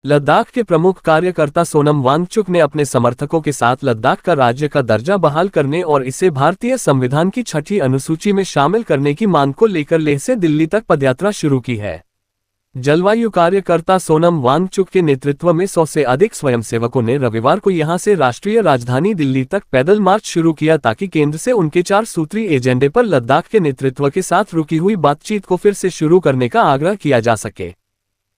लद्दाख के प्रमुख कार्यकर्ता सोनम वांगचुक ने अपने समर्थकों के साथ लद्दाख का राज्य का दर्जा बहाल करने और इसे भारतीय संविधान की 6ठी अनुसूची में शामिल करने की मांग को लेकर लेह से दिल्ली तक पदयात्रा शुरू की है। जलवायु कार्यकर्ता सोनम वांगचुक के नेतृत्व में 100 से अधिक स्वयंसेवकों ने रविवार को यहां से राष्ट्रीय राजधानी दिल्ली तक पैदल मार्च शुरू किया ताकि केंद्र से उनके 4 सूत्री एजेंडे पर लद्दाख के नेतृत्व के साथ रुकी हुई बातचीत को फिर से शुरू करने का आग्रह किया जा सके।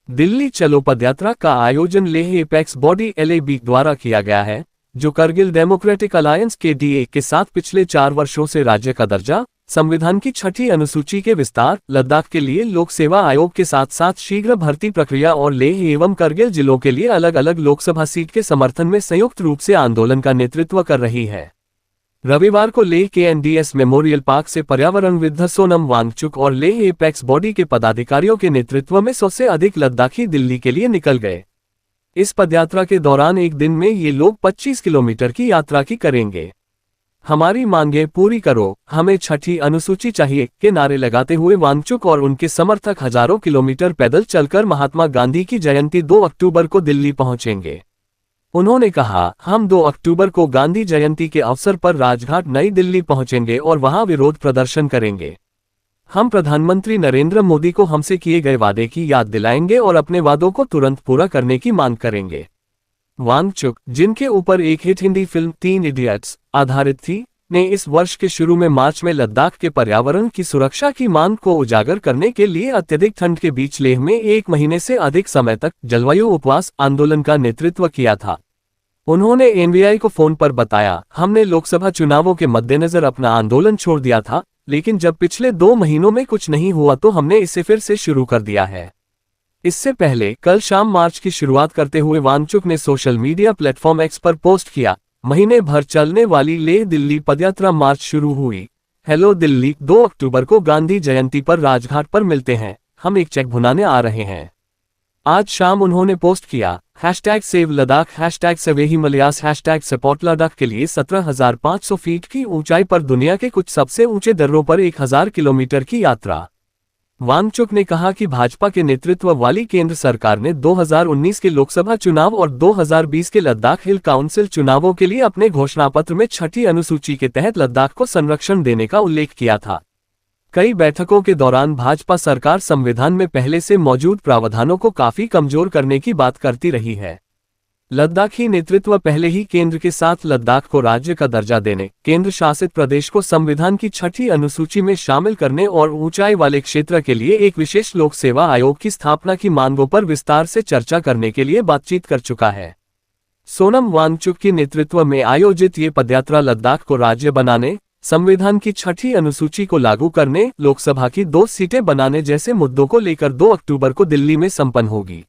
दिल्ली चलो पदयात्रा का आयोजन लेह एपेक्स बॉडी LAB द्वारा किया गया है, जो करगिल डेमोक्रेटिक अलायंस KDA के साथ पिछले 4 वर्षों से राज्य का दर्जा, संविधान की 6ठी अनुसूची के विस्तार, लद्दाख के लिए लोक सेवा आयोग के साथ साथ शीघ्र भर्ती प्रक्रिया और लेह एवं करगिल जिलों के लिए अलग अलग लोकसभा सीट के समर्थन में संयुक्त रूप से आंदोलन का नेतृत्व कर रही है। रविवार को लेह के NDS मेमोरियल पार्क से पर्यावरणविद सोनम वांगचुक और लेह एपेक्स बॉडी के पदाधिकारियों के नेतृत्व में 100 से अधिक लद्दाखी दिल्ली के लिए निकल गए। इस पदयात्रा के दौरान एक दिन में ये लोग 25 किलोमीटर की यात्रा की करेंगे। हमारी मांगें पूरी करो, हमें 6ठी अनुसूची चाहिए के नारे लगाते हुए वांगचुक और उनके समर्थक हजारों किलोमीटर पैदल चलकर महात्मा गांधी की जयंती 2 अक्टूबर को दिल्ली पहुंचेंगे। उन्होंने कहा, हम 2 अक्टूबर को गांधी जयंती के अवसर पर राजघाट नई दिल्ली पहुंचेंगे और वहां विरोध प्रदर्शन करेंगे। हम प्रधानमंत्री नरेंद्र मोदी को हमसे किए गए वादे की याद दिलाएंगे और अपने वादों को तुरंत पूरा करने की मांग करेंगे। वांगचुक, जिनके ऊपर एक हिट हिंदी फिल्म 3 इडियट्स आधारित थी, ने इस वर्ष के शुरू में मार्च में लद्दाख के पर्यावरण की सुरक्षा की मांग को उजागर करने के लिए अत्यधिक ठंड के बीच लेह में 1 महीने से अधिक समय तक जलवायु उपवास आंदोलन का नेतृत्व किया था। उन्होंने NVI को फोन पर बताया, हमने लोकसभा चुनावों के मद्देनजर अपना आंदोलन छोड़ दिया था, लेकिन जब पिछले 2 महीनों में कुछ नहीं हुआ तो हमने इसे फिर से शुरू कर दिया है। इससे पहले कल शाम मार्च की शुरुआत करते हुए वांगचुक ने सोशल मीडिया प्लेटफॉर्म X पर पोस्ट किया, महीने भर चलने वाली लेह दिल्ली पदयात्रा मार्च शुरू हुई। हेलो दिल्ली, 2 अक्टूबर को गांधी जयंती पर राजघाट पर मिलते हैं, हम एक चेक भुनाने आ रहे हैं। आज शाम उन्होंने पोस्ट किया, #SaveLadakh, #SaveHimalayas, #SupportLadakh के लिए 17,500 फीट की ऊंचाई पर दुनिया के कुछ सबसे ऊंचे दर्रों पर 1000 किलोमीटर की यात्रा। वांगचुक ने कहा कि भाजपा के नेतृत्व वाली केंद्र सरकार ने 2019 के लोकसभा चुनाव और 2020 के लद्दाख हिल काउंसिल चुनावों के लिए अपने घोषणापत्र में 6ठी अनुसूची के तहत लद्दाख को संरक्षण देने का उल्लेख किया था। कई बैठकों के दौरान भाजपा सरकार संविधान में पहले से मौजूद प्रावधानों को काफी कमजोर करने की बात करती रही है। लद्दाखी नेतृत्व पहले ही केंद्र के साथ लद्दाख को राज्य का दर्जा देने, केंद्र शासित प्रदेश को संविधान की 6ठी अनुसूची में शामिल करने और ऊंचाई वाले क्षेत्र के लिए एक विशेष लोक सेवा आयोग की स्थापना की मांगों पर विस्तार से चर्चा करने के लिए बातचीत कर चुका है। सोनम वांगचुक के नेतृत्व में आयोजित ये पदयात्रा लद्दाख को राज्य बनाने, संविधान की 6ठी अनुसूची को लागू करने, लोकसभा की 2 सीटें बनाने जैसे मुद्दों को लेकर 2 अक्टूबर को दिल्ली में संपन्न होगी।